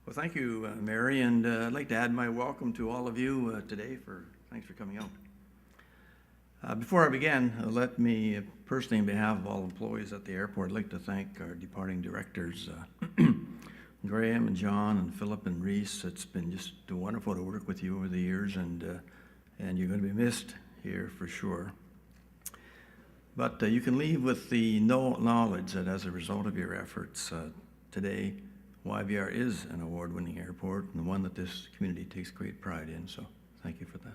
Well, thank you, Mary, and I'd like to add my welcome to all of you today. Thanks for coming out. Before I begin, let me personally, on behalf of all employees at the airport, I'd like to thank our departing directors, Graham and John and Philip and Reese. It's been just wonderful to work with you over the years, and you're going to be missed here for sure. But you can leave with the knowledge that as a result of your efforts today, YVR is an award-winning airport and one that this community takes great pride in, so thank you for that.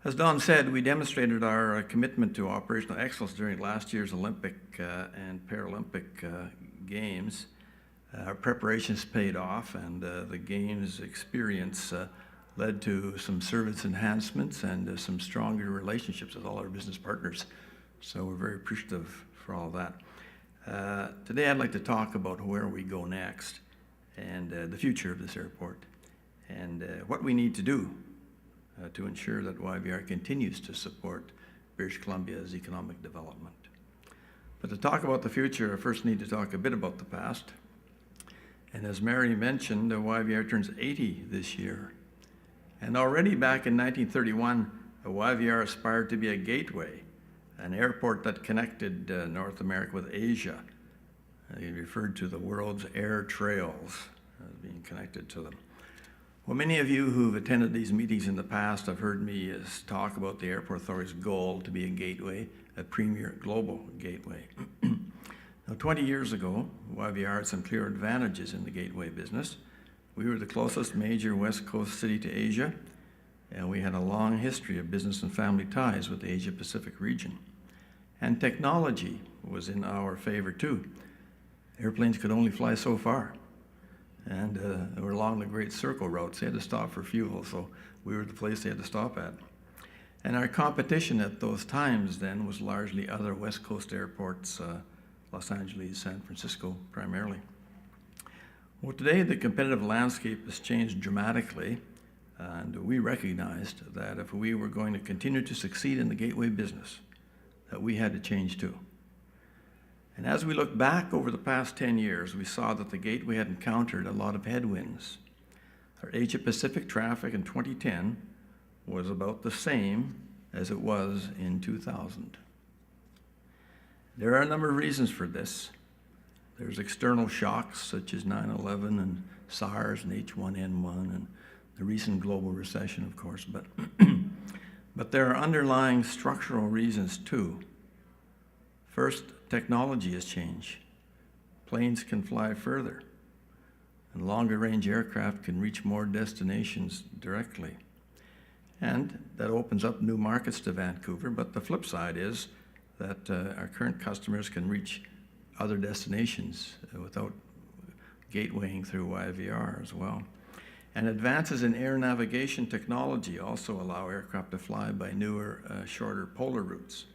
As Don said, we demonstrated our commitment to operational excellence during last year's Olympic and Paralympic Games. Our preparations paid off, and the Games experience led to some service enhancements and some stronger relationships with all our business partners. So we're very appreciative for all of that. Today I'd like to talk about where we go next and the future of this airport and what we need to do to ensure that YVR continues to support British Columbia's economic development. But to talk about the future, I first need to talk a bit about the past. And as Mary mentioned, YVR turns 80 this year. And already back in 1931, YVR aspired to be a gateway, an airport that connected North America with Asia. He referred to the world's air trails as being connected to them. Well, many of you who've attended these meetings in the past have heard me talk about the Airport Authority's goal to be a gateway, a premier global gateway. Now, 20 years ago, YVR had some clear advantages in the gateway business. We were the closest major West Coast city to Asia, and we had a long history of business and family ties with the Asia-Pacific region. And technology was in our favor too. Airplanes could only fly so far. And they were along the Great Circle routes. They had to stop for fuel, so we were the place they had to stop at. And our competition at those times then was largely other West Coast airports, Los Angeles, San Francisco primarily. Well, today the competitive landscape has changed dramatically, and we recognized that if we were going to continue to succeed in the gateway business, that we had to change too. And as we look back over the past 10 years, we saw that the gateway had encountered a lot of headwinds. Our Asia-Pacific traffic in 2010 was about the same as it was in 2000. There are a number of reasons for this. There's external shocks such as 9/11 and SARS and H1N1 and the recent global recession, of course, but, but there are underlying structural reasons too. First, technology has changed. Planes can fly further, and longer range aircraft can reach more destinations directly. And that opens up new markets to Vancouver, but the flip side is that our current customers can reach other destinations without gatewaying through YVR as well. And advances in air navigation technology also allow aircraft to fly by newer, shorter polar routes.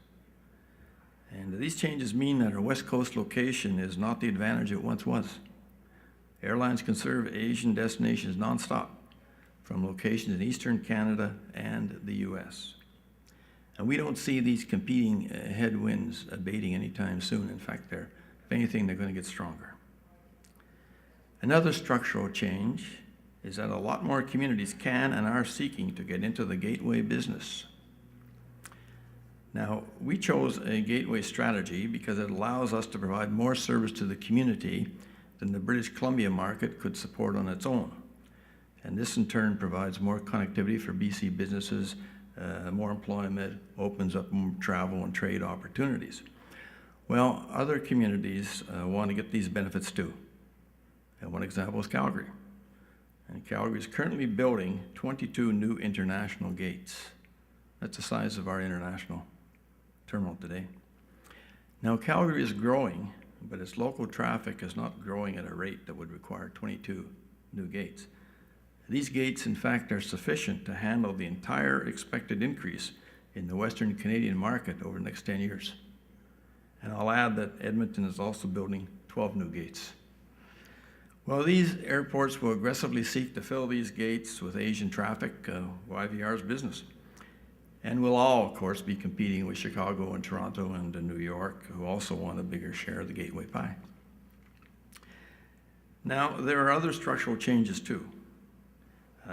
And these changes mean that our West Coast location is not the advantage it once was. Airlines can serve Asian destinations nonstop from locations in Eastern Canada and the US. And we don't see these competing headwinds abating anytime soon. In fact, if anything, they're going to get stronger. Another structural change is that a lot more communities can and are seeking to get into the gateway business. Now, we chose a gateway strategy because it allows us to provide more service to the community than the British Columbia market could support on its own. And this in turn provides more connectivity for BC businesses, more employment, opens up more travel and trade opportunities. Well, other communities want to get these benefits too. And one example is Calgary. And Calgary is currently building 22 new international gates. That's the size of our international terminal today. Now, Calgary is growing, but its local traffic is not growing at a rate that would require 22 new gates. These gates, in fact, are sufficient to handle the entire expected increase in the Western Canadian market over the next 10 years. And I'll add that Edmonton is also building 12 new gates. Well, these airports will aggressively seek to fill these gates with Asian traffic, YVR's business. And we'll all, of course, be competing with Chicago and Toronto and New York, who also want a bigger share of the gateway pie. Now, there are other structural changes too.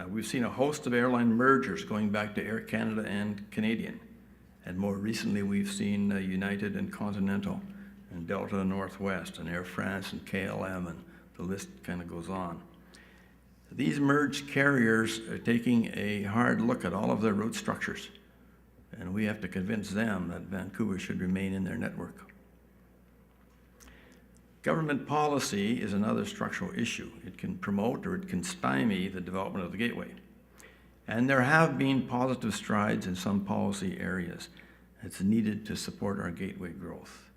We've seen a host of airline mergers going back to Air Canada and Canadian. And more recently, we've seen United and Continental, and Delta and Northwest, and Air France and KLM, and the list kind of goes on. These merged carriers are taking a hard look at all of their route structures, and we have to convince them that Vancouver should remain in their network. Government policy is another structural issue. It can promote or it can stymie the development of the gateway. And there have been positive strides in some policy areas that's needed to support our gateway growth.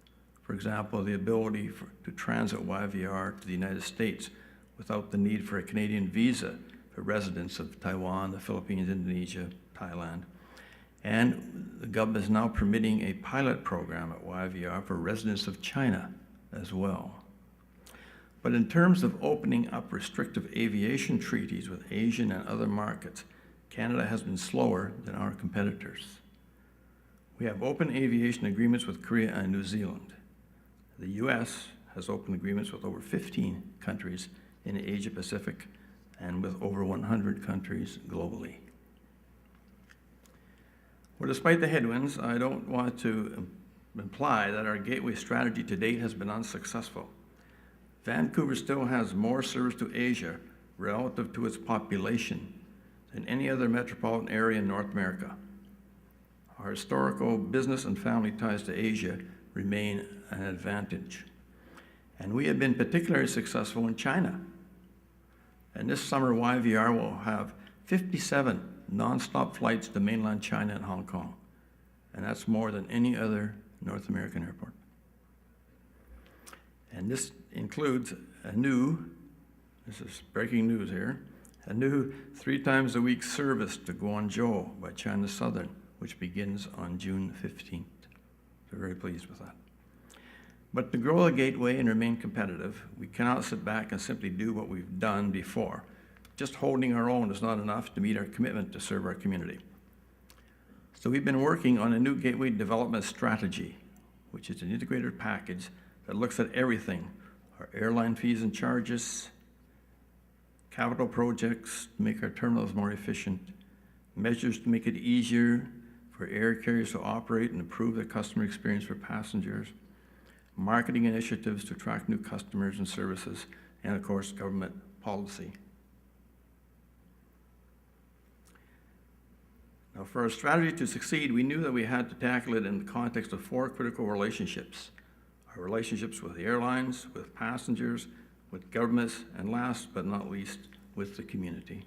For example, the ability to transit YVR to the United States without the need for a Canadian visa for residents of Taiwan, the Philippines, Indonesia, Thailand. And the government is now permitting a pilot program at YVR for residents of China as well. But in terms of opening up restrictive aviation treaties with Asian and other markets, Canada has been slower than our competitors. We have open aviation agreements with Korea and New Zealand. The US has open agreements with over 15 countries in Asia Pacific and with over 100 countries globally. Well, despite the headwinds, I don't want to imply that our gateway strategy to date has been unsuccessful. Vancouver still has more service to Asia relative to its population than any other metropolitan area in North America. Our historical business and family ties to Asia remain an advantage. And we have been particularly successful in China. And this summer, YVR will have 57 nonstop flights to mainland China and Hong Kong. And that's more than any other North American airport. And this includes this is breaking news here, a new 3 times a week service to Guangzhou by China Southern, which begins on June 15th. We're very pleased with that. But to grow the gateway and remain competitive, we cannot sit back and simply do what we've done before. Just holding our own is not enough to meet our commitment to serve our community. So we've been working on a new gateway development strategy, which is an integrated package that looks at everything: our airline fees and charges, capital projects to make our terminals more efficient, measures to make it easier for air carriers to operate and improve the customer experience for passengers, marketing initiatives to attract new customers and services, and of course, government policy. Now, for our strategy to succeed, we knew that we had to tackle it in the context of 4 critical relationships: our relationships with the airlines, with passengers, with governments, and last but not least, with the community.